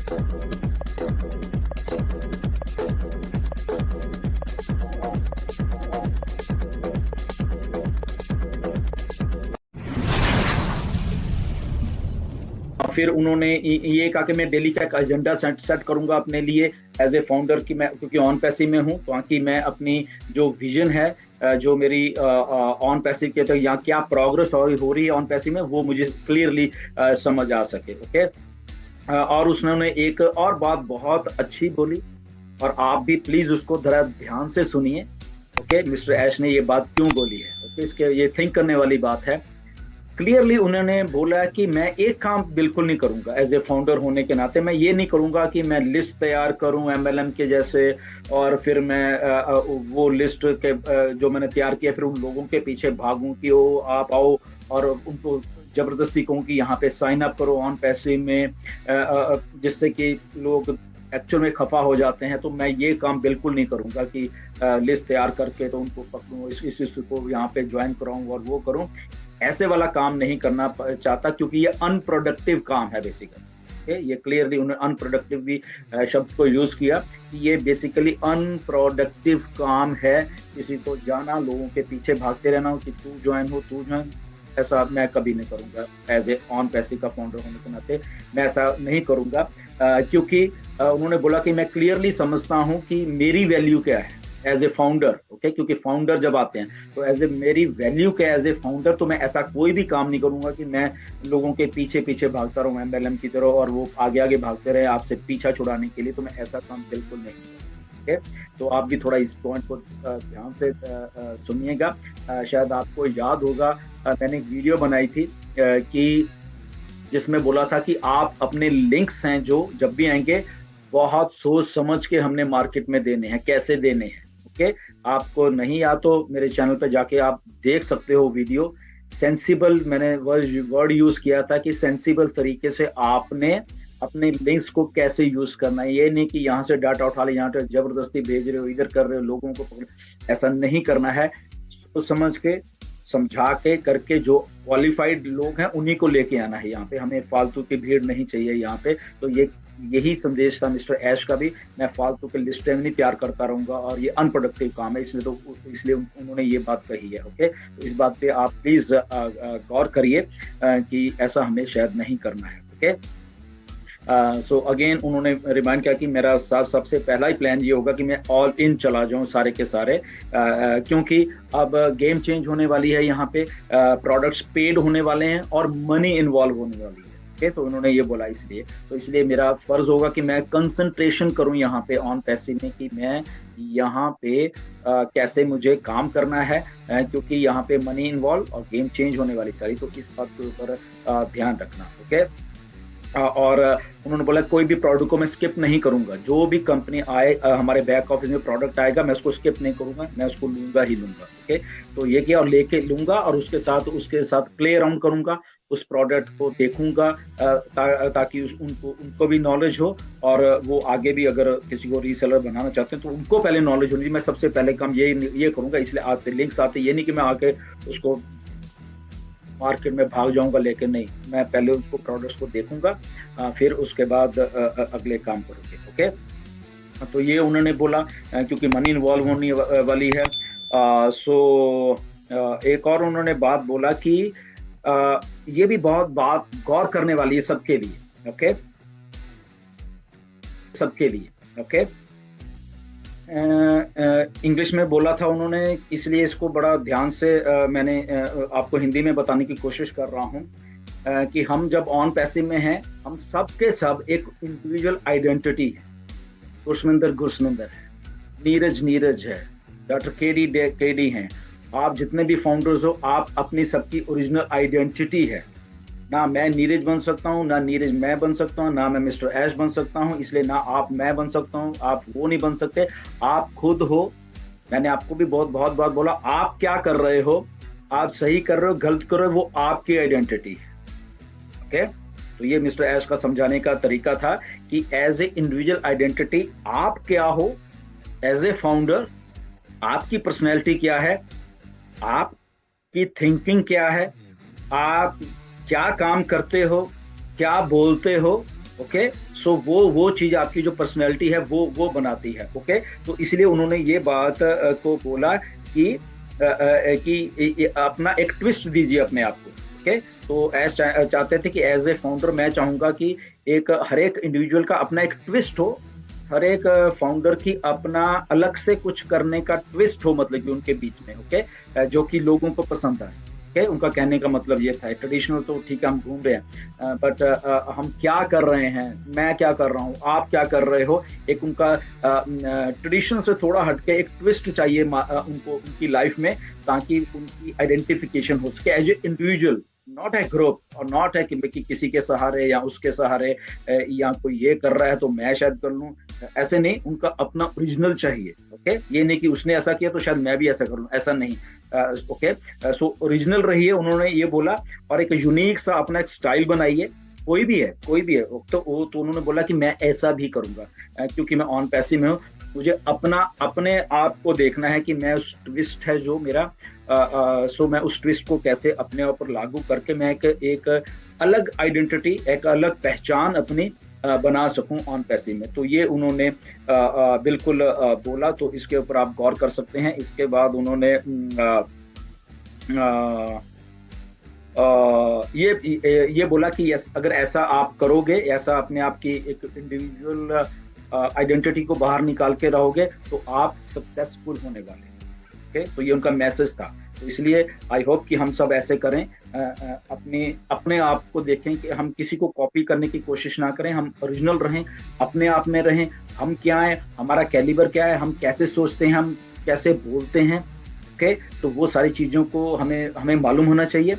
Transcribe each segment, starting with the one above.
फिर उन्होंने ये कहा कि मैं डेली का एक एजेंडा सेट करूंगा अपने लिए एज ए फाउंडर की, मैं क्योंकि ऑन पैसिव में हूं, ताकि मैं अपनी जो विजन है, जो मेरी ऑन पैसिव के, तो यहाँ क्या प्रोग्रेस हो रही है ऑन पैसिव में, वो मुझे क्लियरली समझ आ सके। ओके। और उसने एक और बात बहुत अच्छी बोली, और आप भी प्लीज उसको जरा ध्यान से सुनिए। ओके, मिस्टर ऐश ने ये बात क्यों बोली है। ओके, इसके ये थिंक करने वाली बात है। क्लियरली उन्होंने बोला कि मैं एक काम बिल्कुल नहीं करूंगा एज ए फाउंडर होने के नाते, मैं ये नहीं करूंगा कि मैं लिस्ट तैयार करूं एमएलएम के जैसे, और फिर मैं वो लिस्ट के जो मैंने तैयार किया फिर उन लोगों के पीछे भागूं कि ओ आप आओ, और उनको जबरदस्ती कहूं कि यहाँ पे साइन अप करो ऑन पैसिव में, जिससे कि लोग एक्चुअल में खफा हो जाते हैं। तो मैं ये काम बिल्कुल नहीं करूंगा कि लिस्ट तैयार करके तो उनको पकड़ूं, इस को यहाँ पे ज्वाइन कराऊं और वो करूं। ऐसे वाला काम नहीं करना चाहता, क्योंकि ये अनप्रोडक्टिव काम है बेसिकली। ये क्लियरली उन्होंने अनप्रोडक्टिव भी शब्द को यूज किया कि ये बेसिकली अनप्रोडक्टिव काम है। किसी को जाना, लोगों के पीछे भागते रहना कि तू ज्वाइन हो, तू ज्वाइन, ऐसा मैं कभी नहीं करूंगा एज ए ऑन पैसिव का फाउंडर होने के नाते। मैं ऐसा नहीं करूंगा, क्योंकि उन्होंने बोला कि मैं क्लियरली समझता हूं कि मेरी वैल्यू क्या है एज ए फाउंडर। ओके, क्योंकि फाउंडर जब आते हैं तो एज ए मेरी वैल्यू क्या है एज ए फाउंडर, तो मैं ऐसा कोई भी काम नहीं करूंगा कि मैं लोगों के पीछे पीछे भागता रहूं एमएलएम की तरह, और वो आगे आगे भागते रहे आपसे पीछा छुड़ाने के लिए। तो मैं ऐसा काम बिल्कुल नहीं करूंगा। ओके, तो आप भी थोड़ा इस पॉइंट को ध्यान से सुनिएगा। शायद आपको याद होगा, मैंने एक वीडियो बनाई थी कि जिसमें बोला था कि आप अपने लिंक्स हैं जो जब भी आएंगे बहुत सोच समझ के हमने मार्केट में देने हैं, कैसे देने हैं। ओके, आपको नहीं या तो मेरे चैनल पे जाके आप देख सकते हो वीडियो। सेंसिबल, मैंने वर्ड यूज किया था कि सेंसिबल तरीके से आपने अपने लिंक्स को कैसे यूज करना है। ये नहीं कि यहाँ से डाटा उठा ले, यहाँ से जबरदस्ती भेज रहे हो, इधर कर रहे हो, लोगों को ऐसा नहीं करना है। सोच समझ के, समझा के करके, जो क्वालिफाइड लोग हैं उन्हीं को लेके आना है यहाँ पे। हमें फालतू की भीड़ नहीं चाहिए यहाँ पे। तो यही संदेश था मिस्टर ऐश का भी। मैं फालतू के लिस्टें नहीं तैयार करता रहूंगा, और ये अनप्रोडक्टिव काम है, इसलिए उन्होंने ये बात कही है। ओके, तो इस बात पे आप प्लीज गौर करिए कि ऐसा हमें शायद नहीं करना है। ओके, सो अगेन उन्होंने रिमाइंड किया कि मेरा सबसे पहला ही प्लान ये होगा कि मैं ऑल इन चला जाऊं सारे के सारे, क्योंकि अब गेम चेंज होने वाली है यहाँ पे, प्रोडक्ट्स पेड होने वाले हैं और मनी इन्वॉल्व होने वाली है। ओके, तो उन्होंने ये बोला इसलिए मेरा फर्ज होगा कि मैं कंसंट्रेशन करूं यहाँ पे ऑन पैसिव में, कि मैं यहाँ पे कैसे मुझे काम करना है, क्योंकि यहाँ पे मनी इन्वॉल्व और गेम चेंज होने वाली सारी। तो इस बात के ऊपर ध्यान रखना। ओके, और उन्होंने बोला कोई भी प्रोडक्ट को मैं स्किप नहीं करूंगा। जो भी कंपनी आए, हमारे बैक ऑफिस में प्रोडक्ट आएगा, मैं उसको स्किप नहीं करूंगा, मैं उसको लूंगा ही लूंगा। ओके, तो ये किया और लेके लूंगा, और उसके साथ प्ले अराउंड करूंगा, उस प्रोडक्ट को देखूंगा, ताकि उनको भी नॉलेज हो, और वो आगे भी अगर किसी को रीसेलर बनाना चाहते हैं तो उनको पहले नॉलेज होनी चाहिए। मैं सबसे पहले काम ये करूंगा। इसलिए आते लिंक्स आते, ये नहीं कि मैं आके उसको मार्केट में भाग जाऊंगा, लेकिन नहीं, मैं पहले उसको प्रोडक्ट्स को देखूंगा, फिर उसके बाद अगले काम करूंगे। ओके, तो ये उन्होंने बोला क्योंकि मनी इन्वॉल्व होने वाली है। एक और उन्होंने बात बोला कि ये भी बहुत बात गौर करने वाली है सबके लिए। ओके, सबके लिए। ओके, इंग्लिश में बोला था उन्होंने, इसलिए इसको बड़ा ध्यान से मैंने आपको हिंदी में बताने की कोशिश कर रहा हूँ कि हम जब ऑन पैसिव में हैं, हम सब के सब एक इंडिविजुअल आइडेंटिटी है। गुरसमिंदर है, नीरज है, डॉक्टर केडी हैं, आप जितने भी फाउंडर्स हो, आप अपनी सबकी ओरिजिनल आइडेंटिटी है। ना मैं नीरज बन सकता हूँ, ना नीरज मैं बन सकता हूँ, ना मैं मिस्टर ऐश बन सकता हूँ, इसलिए ना आप मैं बन सकता हूँ, आप वो नहीं बन सकते, आप खुद हो। मैंने आपको भी बहुत बार बोला, आप क्या कर रहे हो, आप सही कर रहे हो, गलत कर रहे हो, वो आपकी आइडेंटिटी है। ओके, तो ये मिस्टर ऐश का समझाने का तरीका था कि एज ए इंडिविजुअल आइडेंटिटी आप क्या हो, एज ए फाउंडर आपकी पर्सनैलिटी क्या है, आपकी थिंकिंग क्या है, आप क्या काम करते हो, क्या बोलते हो, ओके। सो वो चीज आपकी जो पर्सनैलिटी है वो बनाती है। ओके, तो इसलिए उन्होंने ये बात को बोला कि अपना एक ट्विस्ट दीजिए अपने आप को। ओके, तो चाहते थे कि एज ए फाउंडर मैं चाहूंगा कि एक हर एक इंडिविजुअल का अपना एक ट्विस्ट हो, हर एक फाउंडर की अपना अलग से कुछ करने का ट्विस्ट हो, मतलब कि उनके बीच में। ओके, जो कि लोगों को पसंद आए। ओके, उनका कहने का मतलब ये था। ट्रेडिशनल तो ठीक है, हम घूम रहे हैं, बट हम क्या कर रहे हैं, मैं क्या कर रहा हूँ, आप क्या कर रहे हो, एक उनका ट्रेडिशन से थोड़ा हटके एक ट्विस्ट चाहिए उनको उनकी लाइफ में, ताकि उनकी आइडेंटिफिकेशन हो सके as a individual, not a group, और नॉट है कि किसी के सहारे या उसके सहारे, या कोई ये कर रहा है तो मैं शायद कर लूं। ऐसे नहीं, उनका अपना ओरिजिनल चाहिए। ओके, ये नहीं कि उसने ऐसा किया तो शायद मैं भी ऐसा कर लूं, ऐसा नहीं। ओके, सो ओरिजिनल रहिए, उन्होंने ये बोला, और एक यूनिक सा अपना एक स्टाइल बनाइए। कोई भी है तो उन्होंने बोला कि मैं ऐसा भी करूंगा, क्योंकि मैं ऑन पैसिव में हूँ, मुझे अपने आप को देखना है कि मैं उस ट्विस्ट है जो मेरा, सो मैं उस ट्विस्ट को कैसे अपने ऊपर लागू करके मैं एक अलग आइडेंटिटी, एक अलग पहचान अपनी बना सकूं ऑन पैसिव में। तो ये उन्होंने बिल्कुल बोला, तो इसके ऊपर आप गौर कर सकते हैं। इसके बाद उन्होंने ये बोला कि यस, अगर ऐसा आप करोगे, ऐसा अपने आप की एक इंडिविजुअल आइडेंटिटी को बाहर निकाल के रहोगे, तो आप सक्सेसफुल होने वाले। ओके, तो ये उनका मैसेज था। तो इसलिए आई होप कि हम सब ऐसे करें, अपने आप को देखें कि हम किसी को कॉपी करने की कोशिश ना करें, हम ओरिजिनल रहें, अपने आप में रहें। हम क्या है, हमारा कैलिबर क्या है, हम कैसे सोचते हैं, हम कैसे बोलते हैं। ओके, तो वो सारी चीज़ों को हमें मालूम होना चाहिए।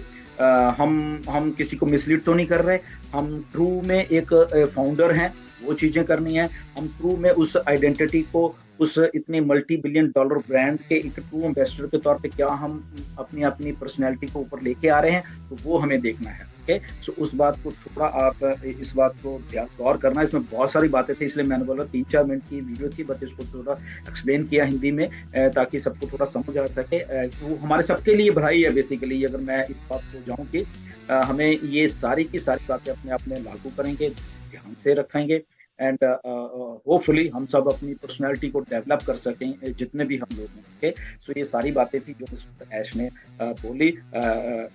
हम किसी को मिसलीड तो नहीं कर रहे, हम ट्रू में एक फाउंडर हैं, वो चीज़ें करनी है। हम ट्रू में उस आइडेंटिटी को, उस इतने $multi-billion ब्रांड के एक ट्रू एम्बेसडर के तौर पे क्या हम अपनी पर्सनैलिटी को ऊपर लेके आ रहे हैं, तो वो हमें देखना है। ओके, सो उस बात को थोड़ा आप इस बात को गौर करना। इसमें बहुत सारी बातें थी, इसलिए मैंने बोला 3-4 मिनट की वीडियो थी, बट इसको थोड़ा एक्सप्लेन किया हिंदी में, ताकि सबको थोड़ा समझ आ सके। वो हमारे सबके लिए भलाई है बेसिकली, अगर मैं इस बात को जाऊँ कि हमें ये सारी की सारी बातें अपने आप में लागू करेंगे, ध्यान से रखेंगे, एंड होपफुली हम सब अपनी पर्सनालिटी को डेवलप कर सकें, जितने भी हम लोग हैं। ओके, सो ये सारी बातें थी जो मिस्टर ऐश ने बोली।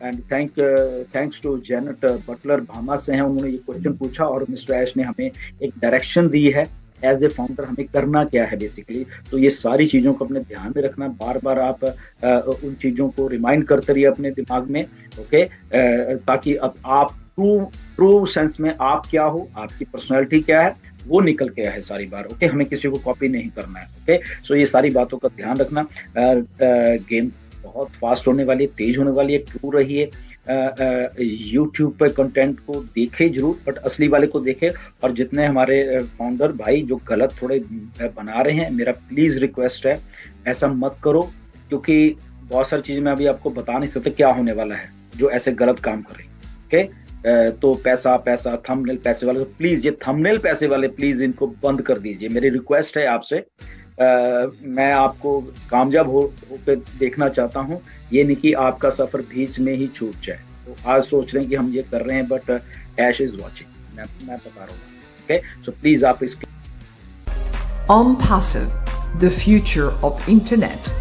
And thanks to Janet Butler, Bhama से हैं, उन्होंने ये क्वेश्चन पूछा, और मिस्टर ऐश ने हमें एक डायरेक्शन दी है एज ए फाउंडर, हमें करना क्या है बेसिकली। तो ये सारी चीज़ों को अपने ध्यान में रखना, बार बार आप उन चीज़ों को रिमाइंड करते रहिए अपने दिमाग में। ओके, ताकि अब आप ट्रू सेंस में आप क्या हो, आपकी पर्सनैलिटी क्या है, वो निकल के आए सारी बार। ओके, हमें किसी को कॉपी नहीं करना है। ओके, सो ये सारी बातों का ध्यान रखना। गेम बहुत फास्ट होने वाली है, तेज होने वाली है, ट्रू रहिए। यूट्यूब पे कंटेंट को देखे जरूर, बट असली वाले को देखे। और जितने हमारे फाउंडर भाई जो गलत थोड़े बना रहे हैं, मेरा प्लीज रिक्वेस्ट है, ऐसा मत करो, क्योंकि बहुत सारी चीजें मैं अभी आपको बता नहीं सकता क्या होने वाला है जो ऐसे गलत काम करे। ओके, तो पैसा थंबनेल पैसे वाले, तो प्लीज ये थंबनेल पैसे वाले प्लीज इनको बंद कर दीजिए, मेरी रिक्वेस्ट है आपसे। मैं आपको कामयाब होकर देखना चाहता हूँ, ये नहीं कि आपका सफर बीच में ही छूट जाए। तो आज सोच रहे हैं कि हम ये कर रहे हैं, बट ऐश इज वॉचिंग, मैं बता रहा हूँ। ओके, सो प्लीज आप इस OnPassive, the future of internet.